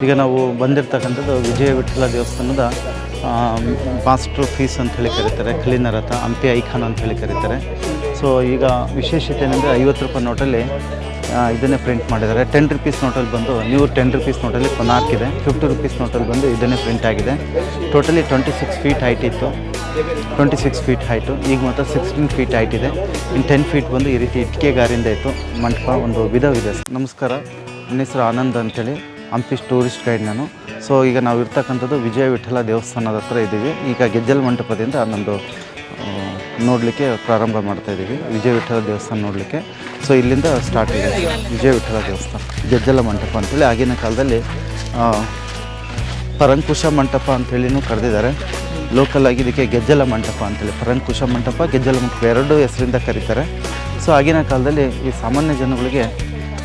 ಈಗ ನಾವು ಬಂದಿರತಕ್ಕಂಥದ್ದು ವಿಜಯ ವಿಠಲ ದೇವಸ್ಥಾನದ ಮಾಸ್ಟರ್ ಪೀಸ್ ಅಂತ ಹೇಳಿ ಕರೀತಾರೆ, ಕಲ್ಲಿನ ರಥ, ಹಂಪಿ ಐಕಾನ್ ಅಂತ ಹೇಳಿ ಕರೀತಾರೆ. ಸೊ ಈಗ ವಿಶೇಷತೆ ಏನಂದರೆ 50 ರೂಪಾಯಿ ನೋಟಲ್ಲಿ ಇದನ್ನೇ ಪ್ರಿಂಟ್ ಮಾಡಿದ್ದಾರೆ. 10 ರುಪೀಸ್ ನೋಟಲ್ಲಿ ಬಂದು ನೀವು 10 ರುಪೀಸ್ ನೋಟಲ್ಲಿ ಕೊನಾರ್ಕ್ ಇದೆ. 50 ರುಪೀಸ್ ನೋಟಲ್ಲಿ ಬಂದು ಇದನ್ನೇ ಪ್ರಿಂಟ್ ಆಗಿದೆ. ಟೋಟಲಿ 26 ಫೀಟ್ ಹೈಟ್ ಇತ್ತು, 26 ಫೀಟ್ ಹೈಟು. ಈಗ ಮಾತ್ರ 16 ಫೀಟ್ ಹೈಟ್ ಇದೆ. ಇನ್ನು 10 ಫೀಟ್ ಬಂದು ಈ ರೀತಿ ಇಟ್ಟಿಗೆ ಗಾರಿಂದ ಇತ್ತು. ಮಂಟಪ ಒಂದು ವಿಧವಿದೆ. ನಮಸ್ಕಾರ, ನನ್ನ ಹೆಸರು ಆನಂದ್ ಅಂತೇಳಿ, ಹಂಪಿ ಟೂರಿಸ್ಟ್ ಗೈಡ್ ನಾನು. ಸೊ ಈಗ ನಾವು ಇರ್ತಕ್ಕಂಥದ್ದು ವಿಜಯ ವಿಠಲ ದೇವಸ್ಥಾನದ ಹತ್ರ ಇದ್ದೀವಿ. ಈಗ ಗೆಜ್ಜಲ ಮಂಟಪದಿಂದ ನಮ್ಮದು ನೋಡಲಿಕ್ಕೆ ಪ್ರಾರಂಭ ಮಾಡ್ತಾಯಿದ್ದೀವಿ, ವಿಜಯ ವಿಠಲ ದೇವಸ್ಥಾನ ನೋಡಲಿಕ್ಕೆ. ಸೊ ಇಲ್ಲಿಂದ ಸ್ಟಾರ್ಟ್ ಇದೆ ವಿಜಯ ವಿಠಲ ದೇವಸ್ಥಾನ, ಗೆಜ್ಜಲ ಮಂಟಪ ಅಂಥೇಳಿ. ಆಗಿನ ಕಾಲದಲ್ಲಿ ಪರಂಕುಶ ಮಂಟಪ ಅಂಥೇಳಿನೂ ಕರೆದಿದ್ದಾರೆ. ಲೋಕಲಾಗಿ ಇದಕ್ಕೆ ಗೆಜ್ಜಲ ಮಂಟಪ ಅಂತೇಳಿ, ಪರಂಕುಶ ಮಂಟಪ, ಗೆಜ್ಜಲ ಮಂಟಪ ಎರಡೂ ಹೆಸರಿಂದ ಕರೀತಾರೆ. ಸೊ ಆಗಿನ ಕಾಲದಲ್ಲಿ ಈ ಸಾಮಾನ್ಯ ಜನಗಳಿಗೆ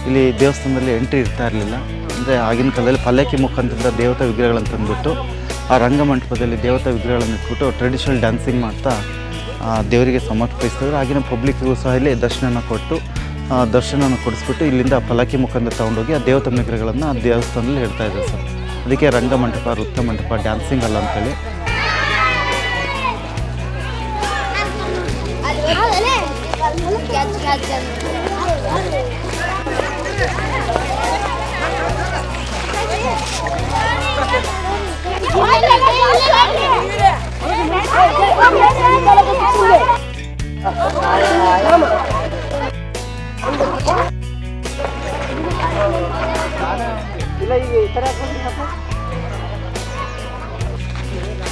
ಇಲ್ಲಿ ದೇವಸ್ಥಾನದಲ್ಲಿ ಎಂಟ್ರಿ ಇರ್ತಾ ಇರಲಿಲ್ಲ. ಅಂದರೆ ಆಗಿನ ಕಾಲದಲ್ಲಿ ಪಲ್ಲಕ್ಕಿ ಮುಖಾಂತರ ದೇವತಾ ವಿಗ್ರಹಗಳನ್ನು ತಂದುಬಿಟ್ಟು ಆ ರಂಗಮಂಟಪದಲ್ಲಿ ದೇವತಾ ವಿಗ್ರಹಗಳನ್ನು ಇಟ್ಬಿಟ್ಟು ಟ್ರೆಡಿಷನಲ್ ಡ್ಯಾನ್ಸಿಂಗ್ ಮಾಡ್ತಾ ದೇವರಿಗೆ ಸಮರ್ಪಿಸ್ತಿದ್ರು. ಆಗಿನ ಪಬ್ಲಿಕ್ಗೂ ಸಹ ಇಲ್ಲಿ ದರ್ಶನ ಕೊಡಿಸ್ಬಿಟ್ಟು ಇಲ್ಲಿಂದ ಪಲ್ಲಕ್ಕಿ ಮುಖಾಂತರ ತೊಗೊಂಡೋಗಿ ಆ ದೇವತಾ ವಿಗ್ರಹಗಳನ್ನು ಆ ದೇವಸ್ಥಾನದಲ್ಲಿ ಇಡ್ತಾ ಇದ್ದಾರೆ ಸರ್. ಅದಕ್ಕೆ ರಂಗಮಂಟಪ, ನೃತ್ಯ ಮಂಟಪ, ಡ್ಯಾನ್ಸಿಂಗ್ ಅಲ್ಲ ಅಂತೇಳಿ.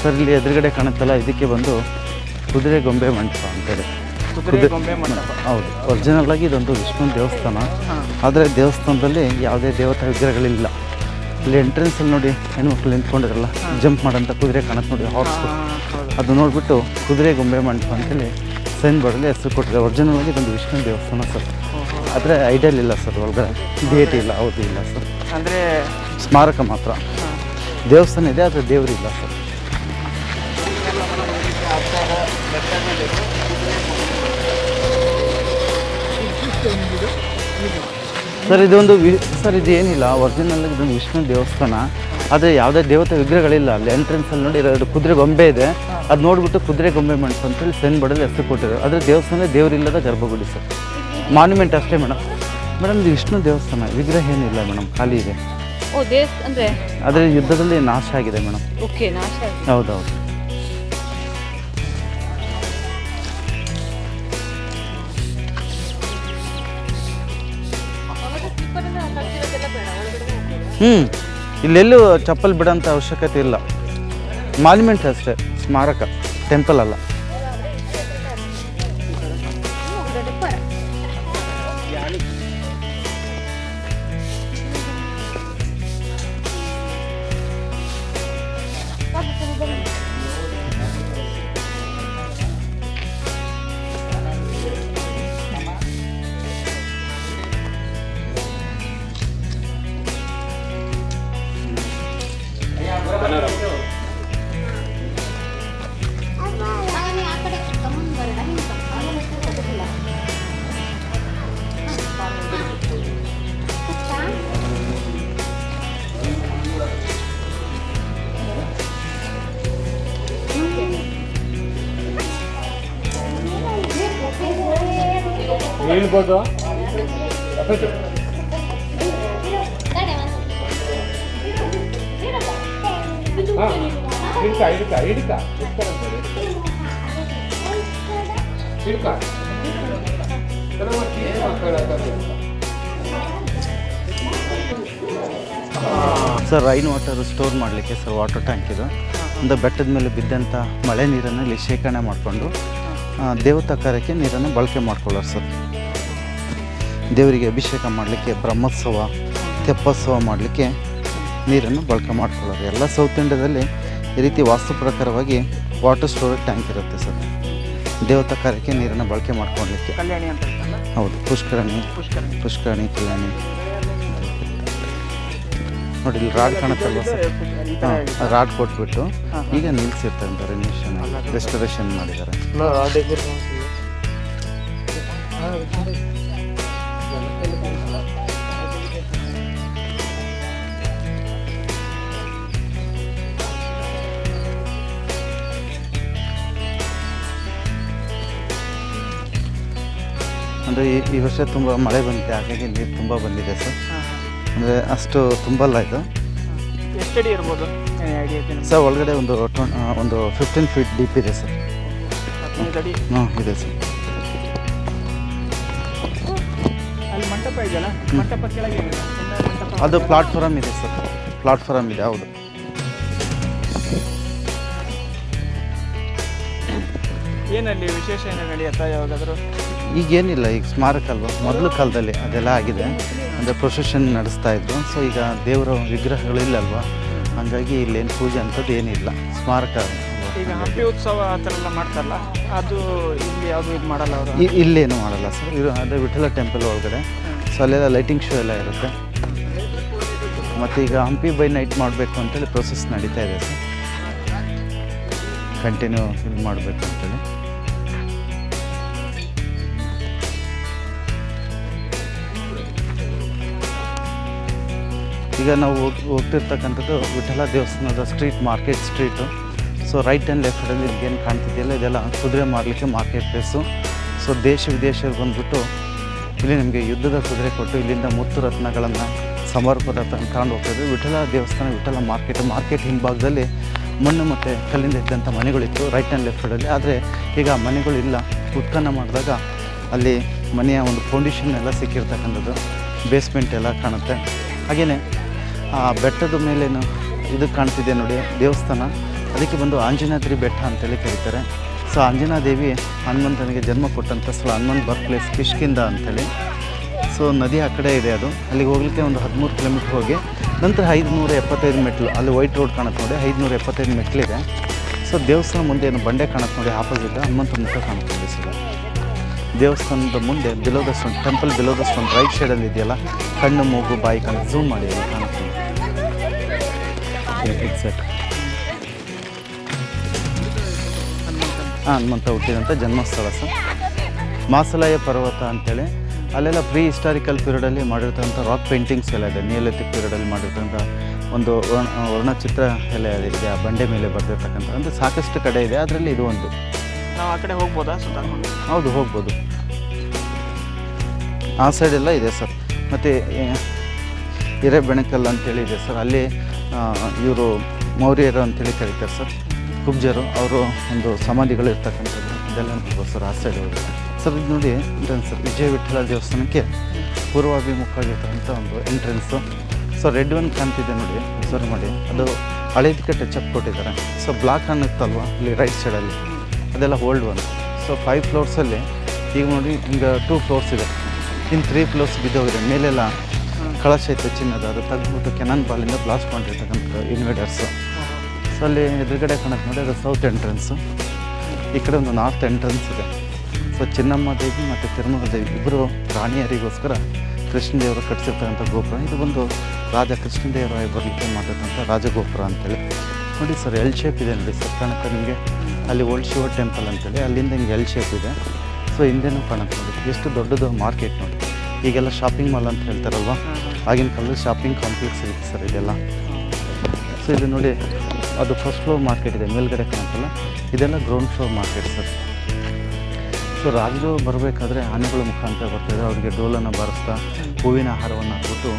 ಸರ್ ಇಲ್ಲಿ ಎದುರುಗಡೆ ಕಾಣುತ್ತಲ್ಲ, ಇದಕ್ಕೆ ಬಂದು ಕುದುರೆ ಗೊಂಬೆ ಮಂಟಪ ಅಂತೇಳಿ. ಹೌದು, ಒರಿಜಿನಲ್ ಆಗಿ ಇದೊಂದು ವಿಷ್ಣು ದೇವಸ್ಥಾನ. ಆದರೆ ದೇವಸ್ಥಾನದಲ್ಲಿ ಯಾವುದೇ ದೇವತಾ ವಿಗ್ರಹಗಳಿಲ್ಲ. ಇಲ್ಲಿ ಎಂಟ್ರೆನ್ಸಲ್ಲಿ ನೋಡಿ ಹೆಣ್ಮಕ್ಳು ನಿಂತ್ಕೊಂಡಿರಲ್ಲ, ಜಂಪ್ ಮಾಡೋಂಥ ಕುದುರೆ ಕಾಣುತ್ತೆ ನೋಡಿ, ಹಾರ್ಸ್. ಅದು ನೋಡಿಬಿಟ್ಟು ಕುದುರೆ ಗೊಂಬೆ ಮಂಟಪ ಅಂತೇಳಿ ಸೈನ್ ಬೋರ್ಡಲ್ಲಿ ಹೆಸರು ಕೊಟ್ಟಿದೆ. ಒರಿಜಿನಲ್ ಆಗಿ ಇದೊಂದು ವಿಷ್ಣು ದೇವಸ್ಥಾನ ಸರ್. ಆದರೆ ಐಡಿಯಲ್ ಇಲ್ಲ ಸರ್, ಒಳಗಡೆ ಡಿಯೇಟಿ ಇಲ್ಲ, ಹೌದು ಇಲ್ಲ ಸರ್. ಅಂದರೆ ಸ್ಮಾರಕ ಮಾತ್ರ, ದೇವಸ್ಥಾನ ಇದೆ ಆದರೆ ದೇವರಿಲ್ಲ ಸರ್. ಸರ್ ಇದೊಂದು ಸರ್ ಇದೇನಿಲ್ಲ, ಒರಿಜಿನಲ್ ಇದೊಂದು ವಿಷ್ಣು ದೇವಸ್ಥಾನ. ಆದರೆ ಯಾವುದೇ ದೇವತೆ ವಿಗ್ರಹಗಳಿಲ್ಲ. ಅಲ್ಲಿ ಎಂಟ್ರೆನ್ಸಲ್ಲಿ ನೋಡಿ 2 ಕುದುರೆ ಗೊಂಬೆ ಇದೆ. ಅದು ನೋಡಿಬಿಟ್ಟು ಕುದುರೆ ಗೊಂಬೆ ಮಂಟಪ ಅಂತೇಳಿ ಸೈನ್ ಬೋರ್ಡಲ್ಲಿ ಹೆಸರು ಕೊಟ್ಟಿದ್ದಾರೆ. ಆದರೆ ದೇವಸ್ಥಾನದಲ್ಲಿ ದೇವರಿಲ್ಲದ ಗರ್ಭಗುಡಿ ಸರ್, ಮಾನ್ಯುಮೆಂಟ್ ಅಷ್ಟೇ ಮೇಡಮ್. ಇದು ವಿಷ್ಣು ದೇವಸ್ಥಾನ, ವಿಗ್ರಹ ಏನಿಲ್ಲ ಮೇಡಮ್, ಖಾಲಿ ಇದೆ. ಆದರೆ ಯುದ್ಧದಲ್ಲಿ ನಾಶ ಆಗಿದೆ ಮೇಡಮ್. ಹೌದೌದು. ಇಲ್ಲೆಲ್ಲೂ ಚಪ್ಪಲ್ ಬಿಡೋಂಥ ಅವಶ್ಯಕತೆ ಇಲ್ಲ. ಮಾನ್ಯುಮೆಂಟ್ ಅಷ್ಟೇ, ಸ್ಮಾರಕ, ಟೆಂಪಲ್ ಅಲ್ಲ. ಹೇಳ್ಬೋದು. ಸರ್ ರೈನ್ ವಾಟರ್ ಸ್ಟೋರ್ ಮಾಡಲಿಕ್ಕೆ ಸರ್ ವಾಟರ್ ಟ್ಯಾಂಕ್ ಇದು. ಒಂದು ಬೆಟ್ಟದ ಮೇಲೆ ಬಿದ್ದಂಥ ಮಳೆ ನೀರನ್ನು ಇಲ್ಲಿ ಶೇಖರಣೆ ಮಾಡಿಕೊಂಡು ದೇವತಾ ಕಾರ್ಯಕ್ಕೆ ನೀರನ್ನು ಬಳಕೆ ಮಾಡ್ಕೊಳ್ಳೋರು ಸರ್. ದೇವರಿಗೆ ಅಭಿಷೇಕ ಮಾಡಲಿಕ್ಕೆ, ಬ್ರಹ್ಮೋತ್ಸವ, ತೆಪ್ಪೋತ್ಸವ ಮಾಡಲಿಕ್ಕೆ ನೀರನ್ನು ಬಳಕೆ ಮಾಡ್ಕೊಳ್ಳೋರು. ಎಲ್ಲ ಸೌತ್ ಇಂಡಿಯಾದಲ್ಲಿ ಈ ರೀತಿ ವಾಸ್ತು ಪ್ರಕಾರವಾಗಿ ವಾಟರ್ ಸ್ಟೋರೇಜ್ ಟ್ಯಾಂಕ್ ಇರುತ್ತೆ ಸರ್, ದೇವತಾ ಕಾರ್ಯಕ್ಕೆ ನೀರನ್ನು ಬಳಕೆ ಮಾಡ್ಕೊಳ್ಳಲಿಕ್ಕೆ. ಕಲ್ಯಾಣಿ ಅಂತ ಹೌದು, ಪುಷ್ಕರಣಿ, ಕಲ್ಯಾಣಿ ನೋಡಿ. ಇಲ್ಲಿ ರಾಡ್ ಕಾಣುತ್ತಲ್ವ ಸರ್, ರಾಡ್ ಕೊಟ್ಬಿಟ್ಟು ಈಗ ನಿಲ್ಲಿಸಿರ್ತಾರೆ, ರೆಸ್ಟೋರೇಷನ್ ಮಾಡಿದ್ದಾರೆ. ಅಂದರೆ ಈ ವರ್ಷ ತುಂಬ ಮಳೆ ಬಂದಿದೆ, ಹಾಗಾಗಿ ನೀರು ತುಂಬ ಬಂದಿದೆ ಸರ್. ಅಂದರೆ ಅಷ್ಟು ತುಂಬಲ್ಲ ಇದು. ಎಷ್ಟು ಅಡಿ ಇರ್ಬೋದು ಸರ್? ಒಳಗಡೆ ಒಂದು 15 ಫೀಟ್ ಡೀಪ್ ಇದೆ ಸರ್. 15 ಅಡಿ ಇದೆ ಸರ್. ಅಲ್ಲಿ ಮಂಟಪ ಇದೆಯಲ್ಲ, ಮಂಟಪ ಕೆಳಗೆ ಅದು ಪ್ಲಾಟ್ಫಾರಮ್ ಇದೆ ಸರ್. ಪ್ಲಾಟ್ಫಾರಮ್ ಇದೆ, ಹೌದು. ಏನಲ್ಲಿ ವಿಶೇಷ ಏನು ನಡೆಯುತ್ತಾ ಯಾವಾಗಾದರೂ? ಈಗೇನಿಲ್ಲ, ಈಗ ಸ್ಮಾರಕ ಅಲ್ವಾ, ಮೊದಲು ಕಾಲದಲ್ಲಿ ಅದೆಲ್ಲ ಆಗಿದೆ. ಅಂದರೆ ಪ್ರೊಸೆಷನ್ ನಡೆಸ್ತಾ ಇದ್ರು. ಸೊ ಈಗ ದೇವರ ವಿಗ್ರಹಗಳಿಲ್ಲಲ್ವಾ, ಹಾಗಾಗಿ ಇಲ್ಲೇನು ಪೂಜೆ ಅಂಥದ್ದು ಏನಿಲ್ಲ, ಸ್ಮಾರಕ. ಈಗ ಹಂಪಿ ಉತ್ಸವ ಆ ಥರ ಎಲ್ಲ ಮಾಡ್ತಾರಲ್ಲ, ಅದು ಇಲ್ಲಿ ಯಾವುದು ಇದು ಮಾಡಲ್ಲ ಅವರು? ಇಲ್ಲೇನು ಮಾಡಲ್ಲ ಸರ್. ಅದೇ ವಿಠಲ ಟೆಂಪಲ್ ಒಳಗಡೆ. ಸೊ ಅಲ್ಲೆಲ್ಲ ಲೈಟಿಂಗ್ ಶೋ ಎಲ್ಲ ಇರುತ್ತೆ. ಮತ್ತು ಈಗ ಹಂಪಿ ಬೈ ನೈಟ್ ಮಾಡಬೇಕು ಅಂತೇಳಿ ಪ್ರೊಸೆಸ್ ನಡೀತಾ ಇದೆ ಸರ್. ಕಂಟಿನ್ಯೂ ಇದು ಮಾಡಬೇಕು ಅಂತೇಳಿ. ಈಗ ನಾವು ಹೋಗ್ತಿರ್ತಕ್ಕಂಥದ್ದು ವಿಠಲ ದೇವಸ್ಥಾನದ street, market street. So right and left ಸೈಡಲ್ಲಿ ಏನು ಕಾಣ್ತಿದೆಯಲ್ಲ, ಇದೆಲ್ಲ ಕುದುರೆ ಮಾರಲಿಕ್ಕೆ ಮಾರ್ಕೆಟ್ ಪ್ಲೇಸು. ಸೊ ದೇಶ ವಿದೇಶಕ್ಕೆ ಬಂದುಬಿಟ್ಟು ಇಲ್ಲಿ ನಿಮಗೆ ಯುದ್ಧದ ಕುದುರೆ ಕೊಟ್ಟು ಇಲ್ಲಿಂದ ಮುತ್ತು ರತ್ನಗಳನ್ನು, ಸಮರ್ಪದ ತಗೊಂಡು ಹೋಗ್ತಾಯಿದ್ವಿ. ವಿಠಲ ದೇವಸ್ಥಾನ, ವಿಠಲ ಮಾರ್ಕೆಟ್ ಹಿಂಭಾಗದಲ್ಲಿ ಮಣ್ಣು ಮತ್ತು ಕಲ್ಲಿಂದ ಇದ್ದಂಥ ಮನೆಗಳಿತ್ತು ರೈಟ್ ಆ್ಯಂಡ್ ಲೆಫ್ಟ್ ಸೈಡಲ್ಲಿ. ಆದರೆ ಈಗ ಆ ಮನೆಗಳಿಲ್ಲ. ಉತ್ಖನನ ಮಾಡಿದಾಗ ಅಲ್ಲಿ ಮನೆಯ ಒಂದು ಫೌಂಡೇಶನ್ ಎಲ್ಲ ಸಿಕ್ಕಿರ್ತಕ್ಕಂಥದ್ದು, ಬೇಸ್ಮೆಂಟ್ ಎಲ್ಲ ಕಾಣುತ್ತೆ. ಹಾಗೆಯೇ ಆ ಬೆಟ್ಟದ ಮೇಲೇನು ಇದು ಕಾಣ್ತಿದೆ ನೋಡಿ ದೇವಸ್ಥಾನ, ಅದಕ್ಕೆ ಬಂದು ಆಂಜನಾದ್ರಿ ಬೆಟ್ಟ ಅಂತೇಳಿ ಕರೀತಾರೆ. ಸೊ ಆಂಜನಾದೇವಿ ಹನುಮಂತನಿಗೆ ಜನ್ಮ ಕೊಟ್ಟಂಥ ಸ್ಥಳ, ಹನುಮಂತ್ ಬರ್ತ್ ಪ್ಲೇಸ್ ಕಿಷ್ಕಿಂದ ಅಂಥೇಳಿ. ಸೊ ನದಿ ಆ ಕಡೆ ಇದೆ, ಅದು ಅಲ್ಲಿಗೆ ಹೋಗಲಿಕ್ಕೆ ಒಂದು 13 ಕಿಲೋಮೀಟ್ರ್ ಹೋಗಿ ನಂತರ 575 ಮೆಟ್ಲು, ಅಲ್ಲಿ ವೈಟ್ ರೋಡ್ ಕಾಣುತ್ತೆ ನೋಡಿ, 575 ಮೆಟ್ಲಿದೆ. ಸೊ ದೇವಸ್ಥಾನ ಮುಂದೆ ಏನು ಬಂಡೆ ಕಾಣುತ್ತೆ ನೋಡಿ, ಆಪೋಸಿಟ್ ಹನುಮಂತ ಮುಖ ಕಾಣುತ್ತೆ ಸರ್. ದೇವಸ್ಥಾನದ ಮುಂದೆ below the stone, temple below the stone right ಸೈಡಲ್ಲಿ ಇದೆಯಲ್ಲ, ಕಣ್ಣು ಮೂಗು ಬಾಯಿ ಕಾಣುತ್ತೆ, ಝೂಮ್ ಮಾಡಿ ಅಲ್ಲಿ ಕಾಣುತ್ತೆ. ಎಕ್ಸಾಕ್ಟ್ ಹನುಮಂತ ಹುಟ್ಟಿದಂಥ ಜನ್ಮಸ್ಥಳ ಸರ್. ಮಾಸಲಾಯ ಪರ್ವತ ಅಂತೇಳಿ ಅಲ್ಲೆಲ್ಲ ಪ್ರೀ ಹಿಸ್ಟಾರಿಕಲ್ ಪೀರಿಯಡಲ್ಲಿ ಮಾಡಿರ್ತಕ್ಕಂಥ ರಾಕ್ ಪೇಂಟಿಂಗ್ಸ್ ಎಲ್ಲ ಇದೆ. ನಿಯೋಲಿಥಿಕ್ ಪೀರಿಯಡಲ್ಲಿ ಮಾಡಿರ್ತಕ್ಕಂಥ ಒಂದು ವರ್ಣಚಿತ್ರ ಎಲ್ಲ ಇದೆ ಆ ಬಂಡೆ ಮೇಲೆ ಬರೆದಿರ್ತಕ್ಕಂಥ. ಅಂದರೆ ಸಾಕಷ್ಟು ಕಡೆ ಇದೆ, ಅದರಲ್ಲಿ ಇದು ಒಂದು. ನಾವು ಆ ಕಡೆ ಹೋಗ್ಬೋದಾ ಸುತ್ತಾಡ್ಕೊಂಡು? ಹೌದು, ಹೋಗ್ಬೋದು. ಆ ಸೈಡೆಲ್ಲ ಇದೆ ಸರ್. ಮತ್ತು ಹಿರೇಬೆಣಕಲ್ ಅಂತೇಳಿ ಇದೆ ಸರ್. ಅಲ್ಲಿ ಇವರು ಮೌರ್ಯರು ಅಂತೇಳಿ ಕರೀತಾರೆ ಸರ್, ಕುಬ್ಜರು. ಅವರು ಒಂದು ಸಮಾಧಿಗಳು ಇರ್ತಕ್ಕಂಥದ್ದು ಅದೆಲ್ಲ ನೋಡ್ಬೋದು ಸರ್ ಆ ಸೈಡ್ ಹೋಗಿ. ಸರ್ ಇದು ನೋಡಿ ಎಂಟ್ರೆನ್ಸ್ ಸರ್, ವಿಜಯ ವಿಠಲ ದೇವಸ್ಥಾನಕ್ಕೆ ಪೂರ್ವಾಭಿಮುಖವಾಗಿರ್ತಕ್ಕಂಥ ಒಂದು ಎಂಟ್ರೆನ್ಸು. ಸೊ ರೆಡ್ ಒನ್ ಕಾಣ್ತಿದೆ ನೋಡಿ, ಅಬ್ಸರ್ವ್ ಮಾಡಿ, ಅದು ಹಳೇದಕ್ಕೆ ಟಚಪ್ ಕೊಟ್ಟಿದ್ದಾರೆ. ಸೊ ಬ್ಲಾಕ್ ಅನ್ನುತ್ತಲ್ವ ಇಲ್ಲಿ ರೈಟ್ ಸೈಡಲ್ಲಿ, ಅದೆಲ್ಲ ಓಲ್ಡ್ ಒನ್. ಸೊ 5 ಫ್ಲೋರ್ಸಲ್ಲಿ ಈಗ ನೋಡಿ ಈಗ 2 ಫ್ಲೋರ್ಸ್ ಇದೆ, ಇನ್ನು 3 ಫ್ಲೋರ್ಸ್ ಬಿದ್ದೋಗಿದೆ. ಮೇಲೆಲ್ಲ ಕಳಶ ಐತೆ ಚಿನ್ನದ, ಅದು ತೆಗೆದ್ಬಿಟ್ಟು ಕೆನಾನ್ ಬಾಲಿಂದ ಬ್ಲಾಸ್ಟ್ ಮಾಡಿರ್ತಕ್ಕಂಥ ಇನ್ವೇಡರ್ಸು. ಸೊ ಅಲ್ಲಿ ಎದುರುಗಡೆ ಕಾಣುತ್ತೆ ನೋಡಿ, ಅದು ಸೌತ್ ಎಂಟ್ರೆನ್ಸು. ಈ ಕಡೆ ಒಂದು ನಾರ್ತ್ ಎಂಟ್ರೆನ್ಸ್ ಇದೆ. ಸೊ ಚಿನ್ನಮ್ಮ ದೇವಿ ಮತ್ತು ತಿರುಮಲ ದೇವಿ ಇಬ್ಬರು ರಾಣಿಯರಿಗೋಸ್ಕರ ಕೃಷ್ಣದೇವರು ಕಟ್ಟಿಸಿರ್ತಕ್ಕಂಥ ಗೋಪುರ. ಇದು ಬಂದು ರಾಜ ಕೃಷ್ಣದೇವರಾಯ ಬರಲಿಕ್ಕೆ ಮಾಡಿರ್ತಕ್ಕಂಥ ರಾಜಗೋಪುರ ಅಂತೇಳಿ ನೋಡಿ ಸರ್. ಎಲ್ ಶೇಪ್ ಇದೆ ನೋಡಿ ಸರ್, ಕಾಣುತ್ತೆ ನಿಮಗೆ. ಅಲ್ಲಿ ಓಲ್ಡ್ ಶಿವ ಟೆಂಪಲ್ ಅಂತೇಳಿ ಅಲ್ಲಿಂದ ಹಿಂಗೆ ಎಲ್ ಶೇಪ್ ಇದೆ. ಸೊ ಹಿಂದೆನೂ ಕಾಣುತ್ತೆ ನೋಡಿ, ಎಷ್ಟು ದೊಡ್ಡದು ಮಾರ್ಕೆಟ್ ನೋಡಿ. ಈಗೆಲ್ಲ ಶಾಪಿಂಗ್ ಮಾಲ್ ಅಂತ ಹೇಳ್ತಾರಲ್ವ, ಆಗಿನ ಕಾಲದಲ್ಲಿ ಶಾಪಿಂಗ್ ಕಾಂಪ್ಲೆಕ್ಸ್ ಇರುತ್ತೆ ಸರ್ ಇದೆಲ್ಲ. ಸೊ ಇದು ನೋಡಿ, ಅದು ಫಸ್ಟ್ ಫ್ಲೋರ್ ಮಾರ್ಕೆಟ್ ಇದೆ, ಮೇಲ್ಗಡೆ ಕಾಣುತ್ತಲ್ಲ, ಇದೆಲ್ಲ ground floor market sir. So ರಾಜರು ಬರಬೇಕಾದ್ರೆ ಆನೆಗಳ ಮುಖಾಂತರ ಬರ್ತಾಯಿದ್ರು, ಅವರಿಗೆ ಡೋಲನ್ನು ಬಾರಿಸ್ತಾ ಹೂವಿನ ಹಾರವನ್ನು ಹಾಕ್ಬಿಟ್ಟು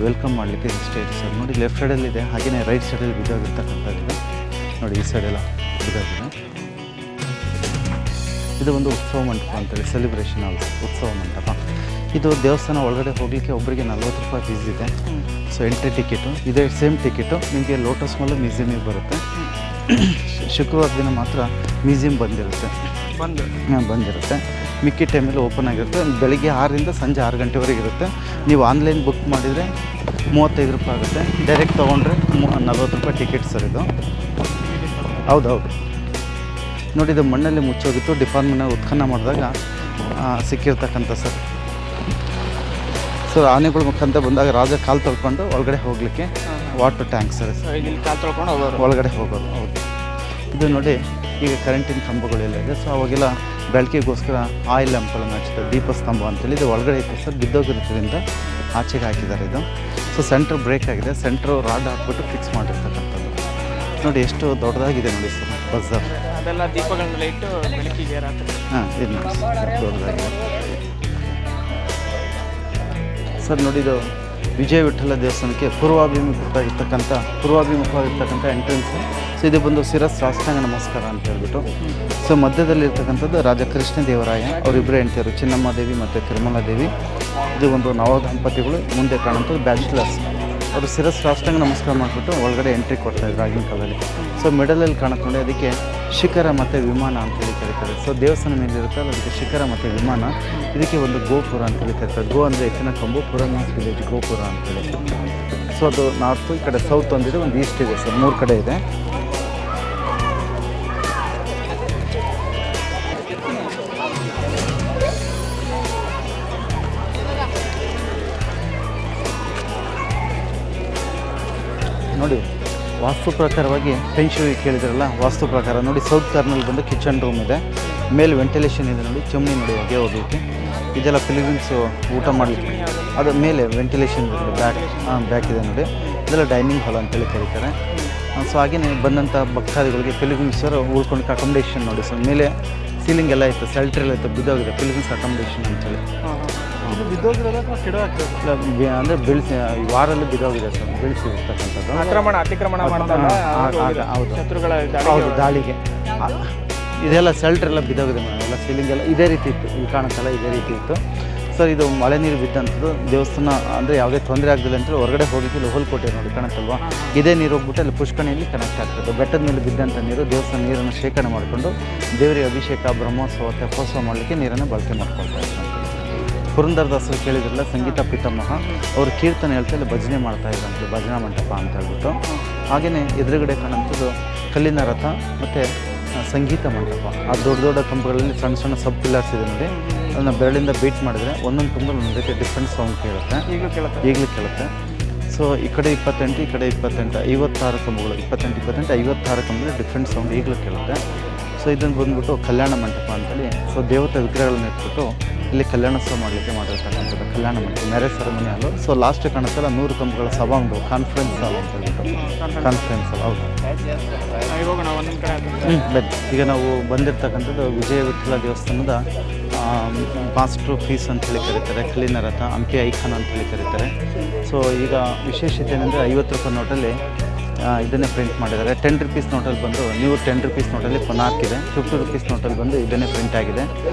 ವೆಲ್ಕಮ್ ಮಾಡಲಿಕ್ಕೆ ಸ್ಟೇಜ್ ಸರ್. ನೋಡಿ ಲೆಫ್ಟ್ ಸೈಡಲ್ಲಿದೆ, ಹಾಗೆಯೇ ರೈಟ್ ಸೈಡಲ್ಲಿ ಬಿದ್ದೋಗಿರ್ತಕ್ಕಂಥದ್ದಿದೆ ನೋಡಿ, ಈ ಸೈಡೆಲ್ಲ ಬಿದ್ದೋಗಿದೆ. ಇದು ಒಂದು ಉತ್ಸವ ಮಂಟಪ ಅಂತೇಳಿ, ಸೆಲೆಬ್ರೇಷನ್ ಹಾಲ್ ಉತ್ಸವ ಮಂಟಪ. ಇದು ದೇವಸ್ಥಾನ ಒಳಗಡೆ ಹೋಗಲಿಕ್ಕೆ ಒಬ್ಬರಿಗೆ 40 ರೂಪಾಯಿ ಫೀಸ್ ಇದೆ. ಸೊ ಎಂಟ್ರಿ ಟಿಕೆಟು ಇದೇ ಸೇಮ್ ಟಿಕೆಟು ನಿಮಗೆ ಲೋಟಸ್ ಮಾಲ್ ಮ್ಯೂಸಿಯಮಿಗೆ ಬರುತ್ತೆ. ಶುಕ್ರವಾರ ದಿನ ಮಾತ್ರ ಮ್ಯೂಸಿಯಂ ಬಂದಿರುತ್ತೆ. ಮಿಕ್ಕಿ ಟೈಮಲ್ಲಿ ಓಪನ್ ಆಗಿರುತ್ತೆ. ಬೆಳಿಗ್ಗೆ 6ರಿಂದ ಸಂಜೆ 6 ಗಂಟೆವರೆಗೆ ಇರುತ್ತೆ. ನೀವು ಆನ್ಲೈನ್ ಬುಕ್ ಮಾಡಿದರೆ 35 ರೂಪಾಯಿ ಆಗುತ್ತೆ, ಡೈರೆಕ್ಟ್ ತೊಗೊಂಡ್ರೆ 40 ರೂಪಾಯಿ ಟಿಕೆಟ್ ಸರ್ ಇದು. ಹೌದೌದು ನೋಡಿ, ಇದು ಮಣ್ಣಲ್ಲಿ ಮುಚ್ಚೋಗಿತ್ತು, ಡಿಪಾರ್ಟ್ಮೆಂಟ್ನ ಉತ್ಖನನ ಮಾಡಿದಾಗ ಸಿಕ್ಕಿರ್ತಕ್ಕಂಥ ಸರ್. ಸೊ ಆನೆಗಳ ಮುಖಾಂತರ ಬಂದಾಗ ರಾಜ ಕಾಲು ತೊಳ್ಕೊಂಡು ಒಳಗಡೆ ಹೋಗಲಿಕ್ಕೆ ವಾಟರ್ ಟ್ಯಾಂಕ್ ಸರ್, ಇಲ್ಲಿ ಕಾಲು ತೊಳ್ಕೊಂಡು ಒಳಗಡೆ ಹೋಗೋದು. ಹೌದು, ಇದು ನೋಡಿ ಈಗ ಕರೆಂಟಿನ ಕಂಬಗಳೆಲ್ಲ ಇದೆ. ಸೊ ಅವಾಗೆಲ್ಲ ಬೆಳಕಿಗೋಸ್ಕರ ಆಯಿಲ್ ಲ್ಯಾಂಪ್ಗಳನ್ನು ಹಚ್ತಾರೆ, ದೀಪಸ್ತಂಭ ಅಂತೇಳಿ. ಇದು ಒಳಗಡೆ ಇತ್ತು ಸರ್, ಬಿದ್ದೋಗಿರೋದ್ರಿಂದ ಆಚೆಗೆ ಹಾಕಿದ್ದಾರೆ ಇದು. ಸೊ ಸೆಂಟ್ರ್ ಬ್ರೇಕ್ ಆಗಿದೆ, ಸೆಂಟ್ರು ರಾಡ್ ಹಾಕ್ಬಿಟ್ಟು ಫಿಕ್ಸ್ ಮಾಡಿರ್ತಕ್ಕಂಥದ್ದು ನೋಡಿ, ಎಷ್ಟು ದೊಡ್ಡದಾಗಿದೆ ನೋಡಿ ಸರ್ ಬಜಾರ್. ಅದೆಲ್ಲ ದೀಪಗಳನ್ನೆಲ್ಲ ಇಟ್ಟು ಬೆಳಕಿಗೆ ರಾತ್ರಿ. ಹಾಂ, ಇದು ನೋಡಿ ದೊಡ್ಡದಾಗಿದೆ. ಸರ್ ನೋಡಿ, ಇದು ವಿಜಯ ವಿಠಲ ದೇವಸ್ಥಾನಕ್ಕೆ ಪೂರ್ವಾಭಿಮುಖವಾಗಿರ್ತಕ್ಕಂಥ ಎಂಟ್ರೆನ್ಸ್. ಸೊ ಇದು ಬಂದು ಶಿರಸ್ ಸಾಷ್ಟಾಂಗ ನಮಸ್ಕಾರ ಅಂತ ಹೇಳ್ಬಿಟ್ಟು. ಸೊ ಮಧ್ಯದಲ್ಲಿರ್ತಕ್ಕಂಥದ್ದು ರಾಜ ಕೃಷ್ಣ ದೇವರಾಯ, ಅವರಿಬ್ಬರು ಹೆಂಡತಿಯರು ಚಿನ್ನಮ್ಮ ದೇವಿ ಮತ್ತು ತಿರುಮಲ ದೇವಿ. ಇದು ಒಂದು ನವ ದಂಪತಿಗಳು. ಮುಂದೆ ಕಾಣುವಂಥದ್ದು ಬ್ಯಾಚುಲರ್ಸ್. ಅವರು ಶಿರಸ್ ಸಾಷ್ಟಾಂಗ ನಮಸ್ಕಾರ ಮಾಡಿಬಿಟ್ಟು ಒಳಗಡೆ ಎಂಟ್ರಿ ಕೊಡ್ತಾಯಿದ್ರು ಆಗಿನ ಕಾಲದಲ್ಲಿ. ಸೊ ಮಿಡಲಲ್ಲಿ ಕಾಣುತ್ತೆ ನೋಡಿ, ಅದಕ್ಕೆ ಶಿಖರ ಮತ್ತು ವಿಮಾನ ಅಂತೇಳಿ ಕರೀತಾರೆ. ಸೊ ದೇವಸ್ಥಾನ ಮೇಲೆ ಇರುತ್ತಲ್ಲ, ಅದಕ್ಕೆ ಶಿಖರ ಮತ್ತು ವಿಮಾನ. ಇದಕ್ಕೆ ಒಂದು ಗೋಪುರ ಅಂತೇಳಿ ಕರೀತಾರೆ. ಗೋ ಅಂದರೆ ಎತ್ತಿನ ಕಂಬು, ಪುರ ಮೀನ್ಸ್ ವಿಲೇಜ್, ಗೋಪುರ ಅಂತೇಳಿ. ಸೊ ಅದು ನಾರ್ತು, ಈ ಕಡೆ ಸೌತ್ ಒಂದಿದೆ, ಒಂದು ಈಸ್ಟ್ ಇದೆ ಸರ್, 3 ಕಡೆ ಇದೆ. ನೋಡಿ, ವಾಸ್ತು ಪ್ರಕಾರವಾಗಿ ಫೆಂಗ್ಶೂಯಿ ಕೇಳಿದ್ರಲ್ಲ, ವಾಸ್ತು ಪ್ರಕಾರ ನೋಡಿ, ಸೌತ್ ಕಾರ್ನಲ್ಲಿ ಬಂದು ಕಿಚನ್ ರೂಮ್ ಇದೆ, ಮೇಲೆ ವೆಂಟಿಲೇಷನ್ ಇದೆ ನೋಡಿ, ಚಿಮ್ನಿ ನೋಡಿ ಹೊಗೆ ಹೋಗಲಿಕ್ಕೆ. ಇದೆಲ್ಲ ಪಿಲಿಗ್ರಿಮ್ಸು ಊಟ ಮಾಡಲಿಕ್ಕೆ, ಅದು ಮೇಲೆ ವೆಂಟಿಲೇಷನ್ ಇದೆ, ಬ್ಯಾಕ್ ಇದೆ ನೋಡಿ. ಇದೆಲ್ಲ ಡೈನಿಂಗ್ ಹಾಲ್ ಅಂತೇಳಿ ಕರೀತಾರೆ. ಸೊ ಹಾಗೆಯೇ ಬಂದಂಥ ಭಕ್ತಾದಿಗಳಿಗೆ ಪಿಲಿಗ್ರಿಮ್ಸರು ಉಳ್ಕೊಂಡು ಅಕಾಮಿಡೇಷನ್ ನೋಡಿ ಸರ್, ಮೇಲೆ ಸೀಲಿಂಗ್ ಎಲ್ಲ ಇತ್ತು, ಸೆಲ್ಟ್ರ್ ಎಲ್ಲ ಇತ್ತು, ಬಿದ್ದೋಗಿದೆ, ಪಿಲಿಗ್ರಿಮ್ಸ್ ಅಕಾಮಿಡೇಷನ್ ಅಂತೇಳಿ. ಅಂದರೆ ಬೆಳೆಸಿ ವಾರಲ್ಲಿ ಬಿದ್ದೋಗಿದೆ ಸರ್, ಬೆಳೆಸಿರ್ತಕ್ಕಂಥದ್ದು. ಅತಿಕ್ರಮಣ ಹೌದು, ದಾಳಿಗೆ ಇದೆಲ್ಲ ಸೆಲ್ಟ್ರ್ ಎಲ್ಲ ಬಿದ್ದೋಗಿದೆ ಮೇಡಮ್. ಎಲ್ಲ ಸೀಲಿಂಗ್ ಎಲ್ಲ ಇದೇ ರೀತಿ ಇತ್ತು, ಇಲ್ಲಿ ಕಾಣುತ್ತಲ್ಲ ಇದೇ ರೀತಿ ಇತ್ತು ಸರ್. ಇದು ಮಳೆ ನೀರು ಬಿದ್ದಂಥದ್ದು ದೇವಸ್ಥಾನ, ಅಂದರೆ ಯಾವುದೇ ತೊಂದರೆ ಆಗಲಿಲ್ಲ ಅಂತೇಳಿ ಹೊರಗಡೆ ಹೋಗಿದ್ದು ಇಲ್ಲಿ ಹೋಲ್ ಕೊಟ್ಟೆ ನೋಡಿ, ಕಾಣುತ್ತಲ್ವಾ. ಇದೇ ನೀರು ಹೋಗ್ಬಿಟ್ಟು ಅಲ್ಲಿ ಪುಷ್ಕಣಿಯಲ್ಲಿ ಕನೆಕ್ಟ್ ಆಗ್ತದೆ. ಬೆಟ್ಟದ ಮೇಲೆ ಬಿದ್ದಂಥ ನೀರು ದೇವಸ್ಥಾನ ನೀರನ್ನು ಶೇಖರಣೆ ಮಾಡಿಕೊಂಡು ದೇವರಿಗೆ ಅಭಿಷೇಕ, ಬ್ರಹ್ಮೋತ್ಸವ, ತೆಪ್ಪೋತ್ಸವ ಮಾಡಲಿಕ್ಕೆ ನೀರನ್ನು ಬಳಕೆ ಮಾಡ್ಕೊಳ್ತಾ ಇದ್ದಾರೆ. ಪುರಂದರದಾಸರು ಕೇಳಿದ್ರಲ್ಲ, ಸಂಗೀತ ಪಿತಾಮಹ, ಅವರು ಕೀರ್ತನೆ ಹೇಳ್ತಾ ಇಲ್ಲಿ ಭಜನೆ ಮಾಡ್ತಾ ಇದ್ದಂತೆ, ಭಜನಾ ಮಂಟಪ ಅಂತ ಹೇಳ್ಬಿಟ್ಟು. ಹಾಗೆಯೇ ಎದುರುಗಡೆ ಕಾಣುವಂಥದ್ದು ಕಲ್ಲಿನ ರಥ ಮತ್ತು ಸಂಗೀತ ಮಂಟಪ. ಆ ದೊಡ್ಡ ದೊಡ್ಡ ಕಂಬಗಳಲ್ಲಿ ಸಣ್ಣ ಸಣ್ಣ ಸಬ್ ಪಿಲ್ಲರ್ಸ್ ಇದೆ ನೋಡಿ, ಅದನ್ನು ಬೆರಳಿಂದ ಬೀಟ್ ಮಾಡಿದ್ರೆ ಒಂದೊಂದು ಕಂಬಲ್ಲಿ ಒಂದು ರೀತಿ ಡಿಫ್ರೆಂಟ್ ಸೌಂಡ್ ಕೇಳುತ್ತೆ, ಈಗಲೂ ಕೇಳುತ್ತೆ. ಸೊ ಈ ಕಡೆ 28, ಈ ಕಡೆ 28, 56 ಕಂಬಗಳು, 28, 56 ಕಂಬಗಳು ಡಿಫ್ರೆಂಟ್ ಸೌಂಡ್ ಈಗಲೂ ಕೇಳುತ್ತೆ. ಸೊ ಇದನ್ನು ಬಂದ್ಬಿಟ್ಟು ಕಲ್ಯಾಣ ಮಂಟಪ ಅಂತೇಳಿ, ಸೊ ದೇವತೆ ವಿಗ್ರಹಗಳನ್ನ ಇಟ್ಬಿಟ್ಟು ಇಲ್ಲಿ ಕಲ್ಯಾಣೋತ್ಸವ ಮಾಡಲಿಕ್ಕೆ ಮಾಡಿರ್ತಕ್ಕಂಥದ್ದು ಕಲ್ಯಾಣ ಮಂಟಪ, ಮ್ಯಾರೇಜ್ ಸೆರೆಮನಿ ಹಾಲು. ಸೊ ಲಾಸ್ಟ್ ಕಾಣುತ್ತಲ್ಲ 100 ಕಂಬಗಳ ಸಭಾಂಗಣ, ಕಾನ್ಫರೆನ್ಸ್ ಹಾಲ್ ಅಂತ ಹೇಳ್ಬಿಟ್ಟು, ಕಾನ್ಫರೆನ್ಸ್ ಹಾಲ್. ಹೌದು, ಈಗ ನಾವು ಬಂದಿರತಕ್ಕಂಥದ್ದು ವಿಜಯ ವಿಠಲ ದೇವಸ್ಥಾನದ ಮಾಸ್ಟರ್ ಪೀಸ್ ಅಂತೇಳಿ ಕರೀತಾರೆ, ಕಲ್ಲಿನ ರಥ, ಹಂಪಿ ಐಕಾನ್ ಅಂತೇಳಿ ಕರೀತಾರೆ. ಸೊ ಈಗ ವಿಶೇಷತೆ ಏನಂದರೆ 50 ರೂಪಾಯಿ ನೋಟಲ್ಲಿ ಇದನ್ನೇ ಪ್ರಿಂಟ್ ಮಾಡಿದ್ದಾರೆ. 10 ರೂಪೀಸ್ ನೋಟಲ್ಲಿ ಬಂದು ನೀವು 10 ರೂಪೀಸ್ ನೋಟಲ್ಲಿ ಪನಾರ್ಕ್ ಇದೆ, 50 ರೂಪೀಸ್ ನೋಟಲ್ಲಿ ಬಂದು ಇದನ್ನೇ ಪ್ರಿಂಟ್ ಆಗಿದೆ.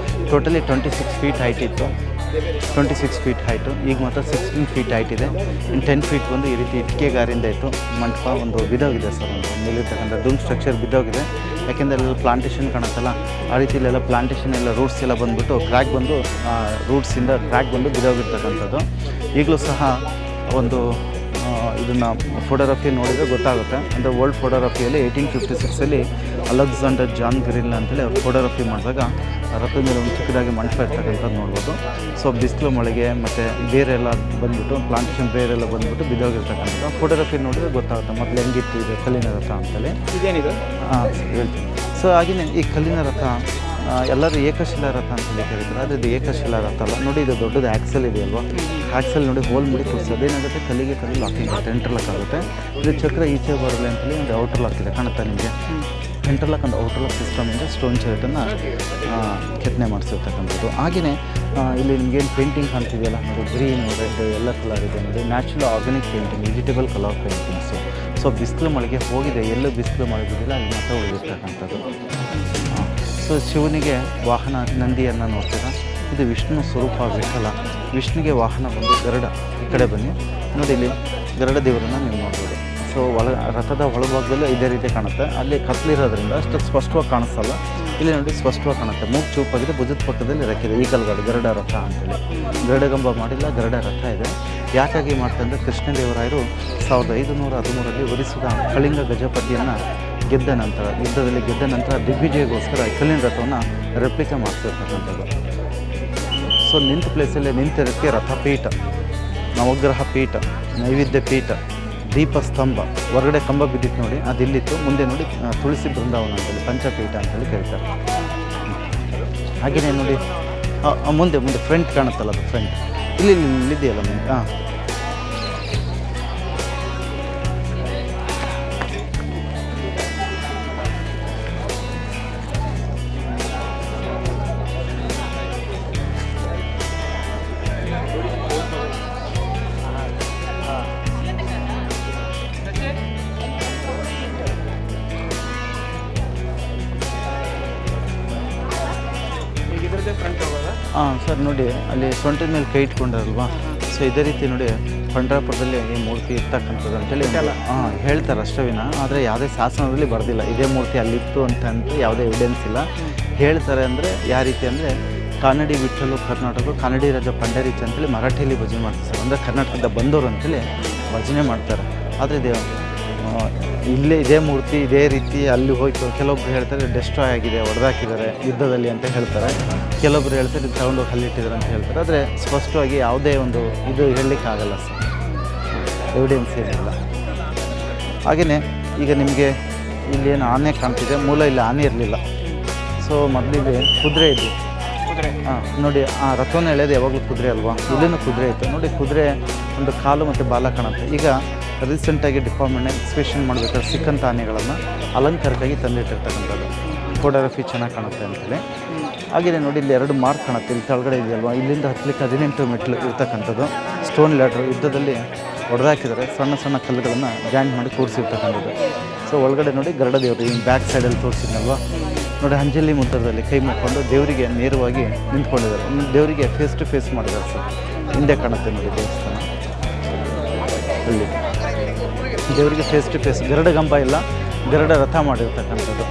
ಟೋಟಲಿ 26 ಫೀಟ್ ಹೈಟ್ ಇತ್ತು, 26 ಫೀಟ್ ಹೈಟು, ಈಗ ಮಾತ್ರ 16 ಫೀಟ್ ಹೈಟ್ ಇದೆ. ಇನ್ನು 10 ಫೀಟ್ ಬಂದು ಈ ರೀತಿ ಇಟ್ಟಿಗೆ ಗಾರಿಂದ ಇತ್ತು. ಮಂಟಪ ಒಂದು ಬಿದ್ದೋಗಿದೆ ಸರ್, ಒಂದು ಮೇಲಿರ್ತಕ್ಕಂಥ ಡೂಮ್ ಸ್ಟ್ರಕ್ಚರ್ ಬಿದ್ದೋಗಿದೆ. ಯಾಕೆಂದರೆ ಅಲ್ಲೆಲ್ಲ ಪ್ಲಾಂಟೇಷನ್ ಕಾಣುತ್ತಲ್ಲ, ಆ ರೀತಿಯಲ್ಲೆಲ್ಲ ಪ್ಲಾಂಟೇಷನ್ ಎಲ್ಲ ರೂಟ್ಸ್ ಎಲ್ಲ ಬಂದುಬಿಟ್ಟು ಕ್ರ್ಯಾಕ್ ಬಂದು ರೂಟ್ಸಿಂದ ಕ್ರ್ಯಾಕ್ ಬಂದು ಬಿದ್ದೋಗಿರ್ತಕ್ಕಂಥದ್ದು. ಈಗಲೂ ಸಹ ಒಂದು ಇದನ್ನು ಫೋಟೋಗ್ರಫಿ ನೋಡಿದರೆ ಗೊತ್ತಾಗುತ್ತೆ. ಅಂದರೆ ವರ್ಲ್ಡ್ ಫೋಟೋಗ್ರಫಿಯಲ್ಲಿ 1856ಅಲ್ಲಿ ಅಲೆಕ್ಸಾಂಡರ್ ಜಾನ್ ಗ್ರಿಲ್ ಅಂತೇಳಿ ಅವ್ರು ಫೋಟೋಗ್ರಫಿ ಮಾಡಿದಾಗ ರಥದ ಮೇಲೆ ಒಂದು ಚಿಕ್ಕದಾಗಿ ಮಂಟಪ ಇರ್ತಕ್ಕಂಥದ್ದು ನೋಡ್ಬೋದು. ಸೊ ಬಿಸಿಲು ಮಳೆಗೆ ಮತ್ತು ಬೇರೆಲ್ಲ ಬಂದುಬಿಟ್ಟು ಪ್ಲಾಂಟೇಷನ್ ಬೇರೆಲ್ಲ ಬಂದುಬಿಟ್ಟು ಬಿದ್ದೋಗಿರ್ತಕ್ಕಂಥದ್ದು ಫೋಟೋಗ್ರಫಿ ನೋಡಿದ್ರೆ ಗೊತ್ತಾಗುತ್ತೆ ಮೊದಲು ಹೆಂಗಿತ್ತು ಇದು ಕಲ್ಲಿನ ರಥ ಅಂತೇಳಿ. ಇದೇನಿದೆ ಹೇಳ್ತೀನಿ. ಸೊ ಹಾಗೆಯೇ ಈ ಕಲ್ಲಿನ ರಥ ಎಲ್ಲರೂ ಏಕಶಿಲಾ ರಥ ಅಂತೇಳಿ ಕರೀತಾರೆ, ಆದರೆ ಇದು ಏಕಶಿಲಾ ರಥ ಅಲ್ಲ ನೋಡಿ. ಇದು ದೊಡ್ಡದು ಆ್ಯಕ್ಸಲ್ ಇದೆಯಲ್ವ, ಆ್ಯಕ್ಸಲ್ ನೋಡಿ ಹೋಲ್ ಮಾಡಿ ತೋರಿಸಿ ಅದೇನಾಗುತ್ತೆ, ಕಲ್ಲಿಗೆ ಕಲ್ಲಿ ಲಾಕಿಂಗ್ ಆಗುತ್ತೆ, ಇಂಟರ್ಲಾಕ್ ಆಗುತ್ತೆ. ಇದು ಚಕ್ರ ಈಚೆ ಬರಲಿ ಅಂತೇಳಿ ಒಂದು ಔಟರ್ ಲಾಕ್ ಇದೆ, ಕಾಣುತ್ತಾ ನಿಮಗೆ. ಇಂಟರ್ಲಾಕ್ ಒಂದು ಔಟರ್ ಲಾಕ್ ಸಿಸ್ಟಮಿಂದ ಸ್ಟೋನ್ ಶರ್ಟನ್ನು ಕೆತ್ತನೆ ಮಾಡಿಸಿರ್ತಕ್ಕಂಥದ್ದು. ಹಾಗೆಯೇ ಇಲ್ಲಿ ನಿಮಗೇನು ಪೇಂಟಿಂಗ್ ಕಾಣ್ತಿದೆಯಲ್ಲ ನೋಡಿ, ಗ್ರೀನ್, ರೆಡ್ ಎಲ್ಲ ಕಲರ್ ಇದೆ ನೋಡಿ, natural organic painting, vegetable colour paintings. So ಬಿಸಿಲು ಮಳೆಗೆ ಹೋಗಿದೆ, ಎಲ್ಲೂ ಬಿಸಿಲು ಮಳೆ ಬಿದ್ದಿಲ್ಲ, ಅಲ್ಲಿ ಮಾತ್ರ ಉಳಿದಿರ್ತಕ್ಕಂಥದ್ದು. ಸೊ ಶಿವನಿಗೆ ವಾಹನ ನಂದಿಯನ್ನು ನೋಡ್ತೀರಾ, ಇದು ವಿಷ್ಣು ಸ್ವರೂಪ ವಿಠಲ. ವಿಷ್ಣುಗೆ ವಾಹನ ಬಂದು ಗರುಡ. ಈ ಕಡೆ ಬನ್ನಿ ನೋಡಿ, ಇಲ್ಲಿ ಗರುಡ ದೇವರನ್ನು ನೀವು ನೋಡ್ಬೋದು. ಸೊ ರಥದ ಒಳಭಾಗದಲ್ಲೂ ಇದೇ ರೀತಿ ಕಾಣುತ್ತೆ. ಅಲ್ಲಿ ಕತ್ಲಿರೋದ್ರಿಂದ ಅಷ್ಟು ಸ್ಪಷ್ಟವಾಗಿ ಕಾಣಿಸಲ್ಲ, ಇಲ್ಲಿ ನೋಡಿ ಸ್ಪಷ್ಟವಾಗಿ ಕಾಣುತ್ತೆ. ಮೂಗು ಚೂಪಾಗಿದೆ, ಭುಜದ ಪಕ್ಕದಲ್ಲಿ ರೆಕ್ಕಿದೆ, ಈಗಲ್ಗಾಡು ಗರುಡ ರಥ ಅಂತೇಳಿ. ಗರುಡಗಂಬ ಮಾಡಿಲ್ಲ, ಗರುಡ ರಥ ಇದೆ. ಯಾಕಾಗಿ ಮಾಡ್ತಂದರೆ ಕೃಷ್ಣದೇವರಾಯರು 1513ರಲ್ಲಿ ಒರಿಸ್ಸದ ಕಳಿಂಗ ಗಜಪತಿಯನ್ನು ಗೆದ್ದ ನಂತರ, ಯುದ್ಧದಲ್ಲಿ ಗೆದ್ದ ನಂತರ ದಿಗ್ವಿಜಯಗೋಸ್ಕರ ಕಲ್ಲಿನ ರಥವನ್ನು ರೆಪ್ಲಿಕಾ ಮಾಡಿಸಿರ್ತಕ್ಕಂಥದ್ದು. ಸೊ ನಿಂತ ಪ್ಲೇಸಲ್ಲಿ ನಿಂತಿರೋಕ್ಕೆ ರಥಪೀಠ, ನವಗ್ರಹ ಪೀಠ, ನೈವೇದ್ಯ ಪೀಠ, ದೀಪಸ್ತಂಭ, ಹೊರಗಡೆ ಕಂಬ ಬಿದ್ದಿತ್ತು ನೋಡಿ, ಅದಿಲ್ಲಿತ್ತು. ಮುಂದೆ ನೋಡಿ ತುಳಸಿ ಬೃಂದಾವನ ಅಂತೇಳಿ ಪಂಚಪೀಠ ಅಂತೇಳಿ ಕರೀತಾರೆ. ಹಾಗೆಯೇ ನೋಡಿ ಮುಂದೆ ಮುಂದೆ ಫ್ರಂಟ್ ಕಾಣುತ್ತಲ್ಲ, ಅದು ಫ್ರಂಟ್ ಇಲ್ಲಿದೆಯಲ್ಲ ಮುಂದೆ. ಹಾಂ, ಹಾಂ ಸರ್ ನೋಡಿ ಅಲ್ಲಿ ಸೊಂಟದ ಮೇಲೆ ಕೈ ಇಟ್ಕೊಂಡಾರಲ್ವಾ, ಸೊ ಇದೇ ರೀತಿ ನೋಡಿ ಪಂಡ್ರಾಪುರದಲ್ಲಿ ಈ ಮೂರ್ತಿ ಇರ್ತಕ್ಕಂಥದ್ದು ಅಂತೇಳಿ ಹೇಳ್ತಾರೆ ಅಷ್ಟೇ ವಿನ, ಆದರೆ ಯಾವುದೇ ಶಾಸನದಲ್ಲಿ ಬರೆದಿಲ್ಲ ಇದೇ ಮೂರ್ತಿ ಅಲ್ಲಿತ್ತು ಅಂತ ಯಾವುದೇ ಎವಿಡೆನ್ಸ್ ಇಲ್ಲ. ಹೇಳ್ತಾರೆ ಅಂದರೆ ಯಾವ ರೀತಿ ಅಂದರೆ ಕಾನಡಿ ವಿಠ್ಠಲು ಕರ್ನಾಟಕ, ಕಾನಡಿ ರಾಜ ಪಂಡರೀಚ್ ಅಂತೇಳಿ ಮರಾಠಿಯಲ್ಲಿ ಭಜನೆ ಮಾಡ್ತಾರೆ ಸರ್. ಅಂದರೆ ಕರ್ನಾಟಕದ ಬಂದವರು ಅಂತೇಳಿ ಭಜನೆ ಮಾಡ್ತಾರೆ. ಆದರೆ ಇಲ್ಲೇ ಇದೇ ಮೂರ್ತಿ ಇದೇ ರೀತಿ ಅಲ್ಲಿ ಹೋಯ್ತು. ಕೆಲವೊಬ್ರು ಹೇಳ್ತಾರೆ ಡೆಸ್ಟ್ರಾಯ್ ಆಗಿದೆ, ಹೊಡೆದಾಕಿದ್ದಾರೆ ಯುದ್ಧದಲ್ಲಿ ಅಂತ ಹೇಳ್ತಾರೆ. ಕೆಲವೊಬ್ರು ಹೇಳ್ತಾರೆ ಇದು ತಗೊಂಡೋಗಿ ಹಲ್ಲಿಟ್ಟಿದ್ದಾರೆ ಅಂತ ಹೇಳ್ತಾರೆ. ಆದರೆ ಸ್ಪಷ್ಟವಾಗಿ ಯಾವುದೇ ಒಂದು ಇದು ಹೇಳಲಿಕ್ಕಾಗಲ್ಲ ಸರ್, ಎವಿಡೆನ್ಸ್ ಏನಿಲ್ಲ. ಹಾಗೆಯೇ ಈಗ ನಿಮಗೆ ಇಲ್ಲೇನು ಆನೆ ಕಾಣ್ತಿದೆ, ಮೂಲ ಇಲ್ಲಿ ಆನೆ ಇರಲಿಲ್ಲ. ಸೊ ಮೊದಲಿಗೆ ಕುದುರೆ ಇದ್ವು. ನೋಡಿ ಆ ರಥವನ್ನು ಎಳೆಯೋದು ಯಾವಾಗಲೂ ಕುದುರೆ ಅಲ್ವಾ, ಇಲ್ಲಿನೂ ಕುದುರೆ ಇತ್ತು ನೋಡಿ. ಕುದುರೆ ಒಂದು ಕಾಲು ಮತ್ತು ಬಾಲ ಕಾಣುತ್ತೆ. ಈಗ ರೀಸೆಂಟಾಗಿ ಡಿಪಾರ್ಟ್ಮೆಂಟ್ನ ಎಕ್ಸ್ಪ್ರೆಷನ್ ಮಾಡಬೇಕಾದ್ರೆ ಸಿಕ್ಕಂಥ ಆನೆಗಳನ್ನು ಅಲಂಕಾರಕ್ಕಾಗಿ ತಂದಿಟ್ಟಿರ್ತಕ್ಕಂಥದ್ದು. ಫೋಟೋಗ್ರಫಿ ಚೆನ್ನಾಗಿ ಕಾಣುತ್ತೆ ಅಂತೇಳಿ. ಹಾಗೆಯೇ ನೋಡಿ ಇಲ್ಲಿ 2 ಮಾರ್ಕ್ ಕಾಣುತ್ತೆ, ಇಲ್ಲಿ ಕೆಳಗಡೆ ಇದೆಯಲ್ವಾ, ಇಲ್ಲಿಂದ ಹತ್ತಲಿಕ್ಕೆ 18 ಮೆಟ್ಲು ಇರ್ತಕ್ಕಂಥದ್ದು. ಸ್ಟೋನ್ ಲ್ಯಾಡ್ರ್ ಯುದ್ಧದಲ್ಲಿ ಹೊಡೆದಾಕಿದ್ದಾರೆ, ಸಣ್ಣ ಸಣ್ಣ ಕಲ್ಲುಗಳನ್ನು ಜಾಯಿಂಟ್ ಮಾಡಿ ಕೂರಿಸಿರ್ತಕ್ಕಂಥದ್ದು. ಸೊ ಒಳಗಡೆ ನೋಡಿ ಗರುಡ ದೇವರು ಈ ಬ್ಯಾಕ್ ಸೈಡಲ್ಲಿ ತೋರಿಸಿದ್ನಲ್ವ ನೋಡಿ, ಅಂಜಲಿ ಮುದ್ರದಲ್ಲಿ ಕೈ ಮುಕ್ಕೊಂಡು ದೇವರಿಗೆ ನೇರವಾಗಿ ನಿಂತ್ಕೊಂಡಿದ್ದಾರೆ. ದೇವರಿಗೆ ಫೇಸ್ ಟು ಫೇಸ್ ಮಾಡಿದ್ದಾರೆ ಸರ್. ಹಿಂದೆ ಕಾಣುತ್ತೆ ನೋಡಿ ದೇವಸ್ಥಾನ, ಅಲ್ಲಿ ದೇವರಿಗೆ ಫೇಸ್ ಟು ಫೇಸ್. ಗರುಡ ಗಂಬ ಇಲ್ಲ, ಗರುಡ ರಥ ಮಾಡಿರ್ತಕ್ಕಂಥದ್ದು.